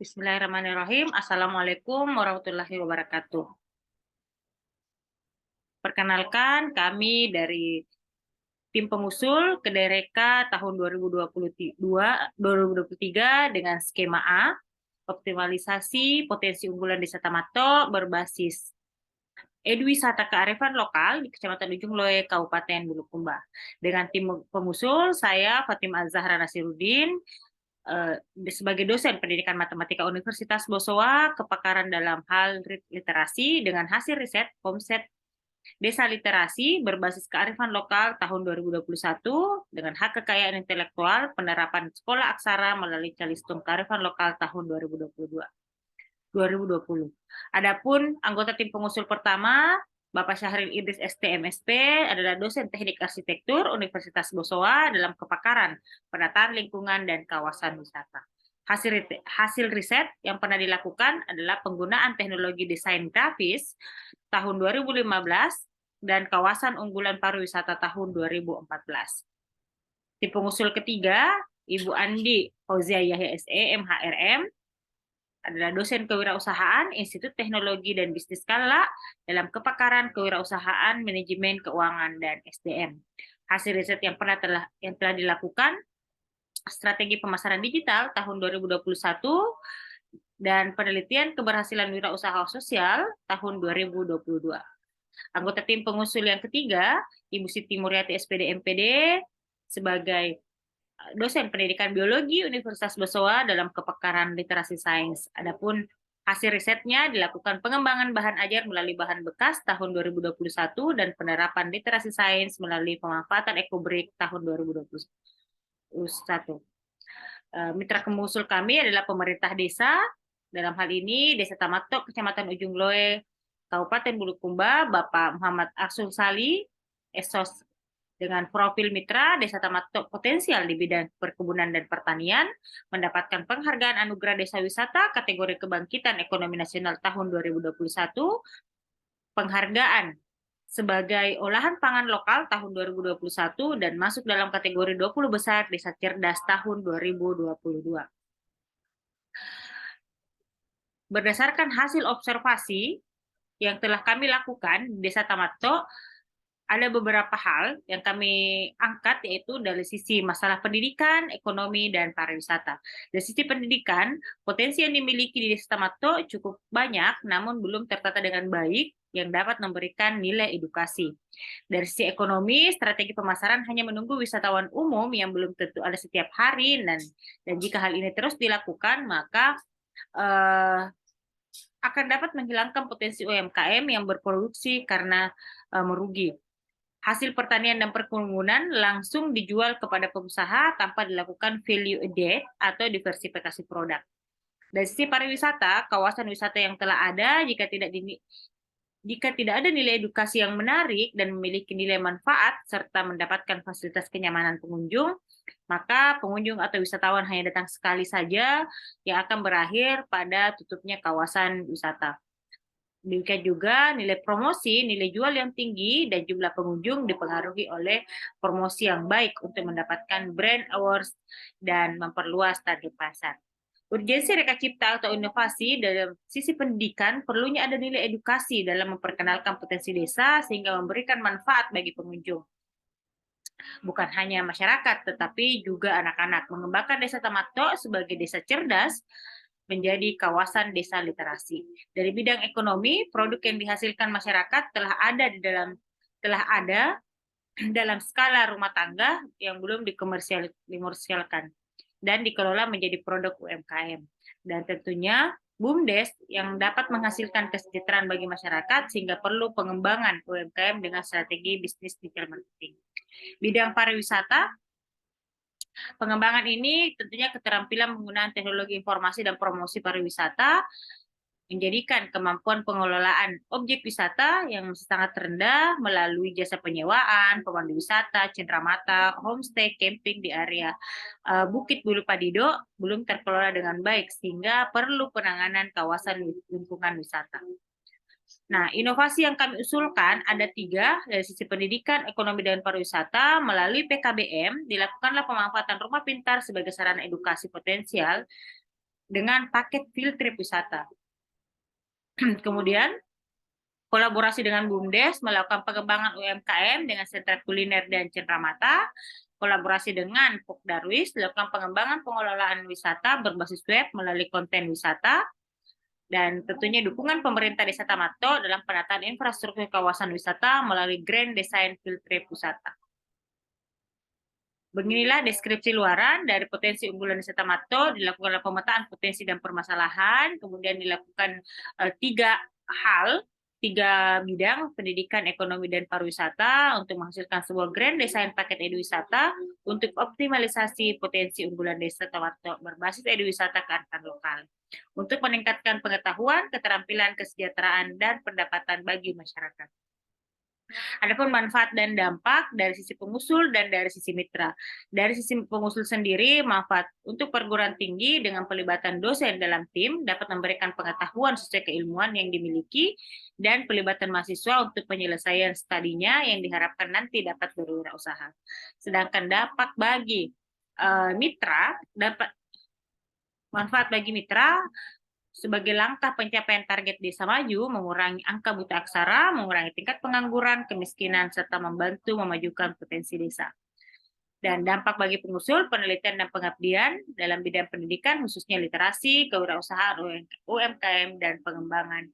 Bismillahirrahmanirrahim. Assalamualaikum warahmatullahi wabarakatuh. Perkenalkan, kami dari tim pengusul Kedereka tahun 2023 dengan skema A, optimalisasi potensi unggulan Desa Tamato berbasis Edwisata Kearifan Lokal di Kecamatan Ujung Loe, Kabupaten Bulukumba. Dengan tim pengusul, saya Fatima Zahra Nasiruddin, sebagai dosen pendidikan matematika Universitas Bosowa, kepakaran dalam hal literasi dengan hasil riset Komset Desa Literasi berbasis kearifan lokal tahun 2021 dengan hak kekayaan intelektual penerapan sekolah aksara melalui Calistung kearifan lokal tahun 2020. Adapun anggota tim pengusul pertama, Bapak Syahril Idris STMSP adalah dosen teknik arsitektur Universitas Bosowa dalam kepakaran penataan lingkungan dan kawasan wisata. Hasil riset yang pernah dilakukan adalah penggunaan teknologi desain grafis tahun 2015 dan kawasan unggulan pariwisata tahun 2014. Tim pengusul ketiga, Ibu Andi Fauzia Yahya SE, MHRM, adalah dosen kewirausahaan Institut Teknologi dan Bisnis Skala dalam kepakaran kewirausahaan, manajemen keuangan, dan SDM. Hasil riset yang telah dilakukan strategi pemasaran digital tahun 2021 dan penelitian keberhasilan wirausaha sosial tahun 2022. Anggota tim pengusul yang ketiga, Ibu Siti Muryati SPD MPD sebagai dosen pendidikan biologi Universitas Bosowa dalam kepakaran literasi sains. Adapun hasil risetnya dilakukan pengembangan bahan ajar melalui bahan bekas tahun 2021 dan penerapan literasi sains melalui pemanfaatan ekobrik tahun 2021. Mitra pengusul kami adalah pemerintah desa, dalam hal ini Desa Tamato, Kecamatan Ujung Loe, Kabupaten Bulukumba, Bapak Muhammad Arsul Sali, Esos, dengan profil mitra Desa Tamato potensial di bidang perkebunan dan pertanian, mendapatkan penghargaan Anugerah Desa Wisata kategori Kebangkitan Ekonomi Nasional tahun 2021, penghargaan sebagai olahan pangan lokal tahun 2021, dan masuk dalam kategori 20 besar Desa Cerdas tahun 2022. Berdasarkan hasil observasi yang telah kami lakukan di Desa Tamato, ada beberapa hal yang kami angkat, yaitu dari sisi masalah pendidikan, ekonomi, dan pariwisata. Dari sisi pendidikan, potensi yang dimiliki di Desa Tamato cukup banyak, namun belum tertata dengan baik yang dapat memberikan nilai edukasi. Dari sisi ekonomi, strategi pemasaran hanya menunggu wisatawan umum yang belum tentu ada setiap hari, dan jika hal ini terus dilakukan, maka akan dapat menghilangkan potensi UMKM yang berproduksi karena merugi. Hasil pertanian dan perkebunan langsung dijual kepada pengusaha tanpa dilakukan value added atau diversifikasi produk. Dari sisi pariwisata, kawasan wisata yang telah ada jika tidak ada nilai edukasi yang menarik dan memiliki nilai manfaat serta mendapatkan fasilitas kenyamanan pengunjung, maka pengunjung atau wisatawan hanya datang sekali saja yang akan berakhir pada tutupnya kawasan wisata. Demikian juga nilai promosi, nilai jual yang tinggi, dan jumlah pengunjung dipengaruhi oleh promosi yang baik untuk mendapatkan brand awards dan memperluas target pasar. Urgensi Reka Cipta atau inovasi dalam sisi pendidikan, perlunya ada nilai edukasi dalam memperkenalkan potensi desa sehingga memberikan manfaat bagi pengunjung. Bukan hanya masyarakat, tetapi juga anak-anak. Mengembangkan Desa Tamato sebagai desa cerdas menjadi kawasan desa literasi. Dari bidang ekonomi, produk yang dihasilkan masyarakat telah ada dalam skala rumah tangga yang belum dikomersialkan dan dikelola menjadi produk UMKM. Dan tentunya BUMDes yang dapat menghasilkan kesejahteraan bagi masyarakat sehingga perlu pengembangan UMKM dengan strategi bisnis digital marketing. Bidang pariwisata, pengembangan ini tentunya keterampilan penggunaan teknologi informasi dan promosi pariwisata, menjadikan kemampuan pengelolaan objek wisata yang masih sangat rendah melalui jasa penyewaan, pemandu wisata, cenderamata, homestay, camping di area Bukit Bulu Padido belum terkelola dengan baik sehingga perlu penanganan kawasan lingkungan wisata. Nah, inovasi yang kami usulkan ada 3, dari sisi pendidikan, ekonomi, dan pariwisata. Melalui PKBM, dilakukanlah pemanfaatan rumah pintar sebagai sarana edukasi potensial dengan paket field trip wisata. Kemudian, kolaborasi dengan BUMDes melakukan pengembangan UMKM dengan sentra kuliner dan cenderamata. Kolaborasi dengan Pokdarwis melakukan pengembangan pengelolaan wisata berbasis web melalui konten wisata. Dan tentunya dukungan pemerintah Desa Tamato dalam penataan infrastruktur kawasan wisata melalui Grand Design Field Trip Wisata. Beginilah deskripsi luaran dari potensi unggulan Desa Tamato, dilakukan pemetaan potensi dan permasalahan, kemudian dilakukan tiga bidang, pendidikan, ekonomi, dan pariwisata untuk menghasilkan sebuah grand design paket eduwisata untuk optimalisasi potensi unggulan Desa Tamato berbasis eduwisata kearifan lokal untuk meningkatkan pengetahuan, keterampilan, kesejahteraan, dan pendapatan bagi masyarakat. Adapun manfaat dan dampak dari sisi pengusul dan dari sisi mitra. Dari sisi pengusul sendiri, manfaat untuk perguruan tinggi dengan pelibatan dosen dalam tim dapat memberikan pengetahuan sesuai keilmuan yang dimiliki dan pelibatan mahasiswa untuk penyelesaian studinya yang diharapkan nanti dapat berwirausaha. Sedangkan dampak bagi mitra, manfaat bagi mitra sebagai langkah pencapaian target desa maju, mengurangi angka buta aksara, mengurangi tingkat pengangguran, kemiskinan, serta membantu memajukan potensi desa. Dan dampak bagi pengusul, penelitian dan pengabdian dalam bidang pendidikan, khususnya literasi, kewirausahaan, UMKM, dan pengembangan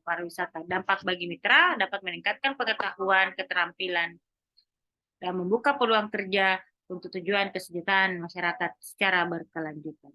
pariwisata. Dampak bagi mitra dapat meningkatkan pengetahuan, keterampilan, dan membuka peluang kerja untuk tujuan kesejahteraan masyarakat secara berkelanjutan.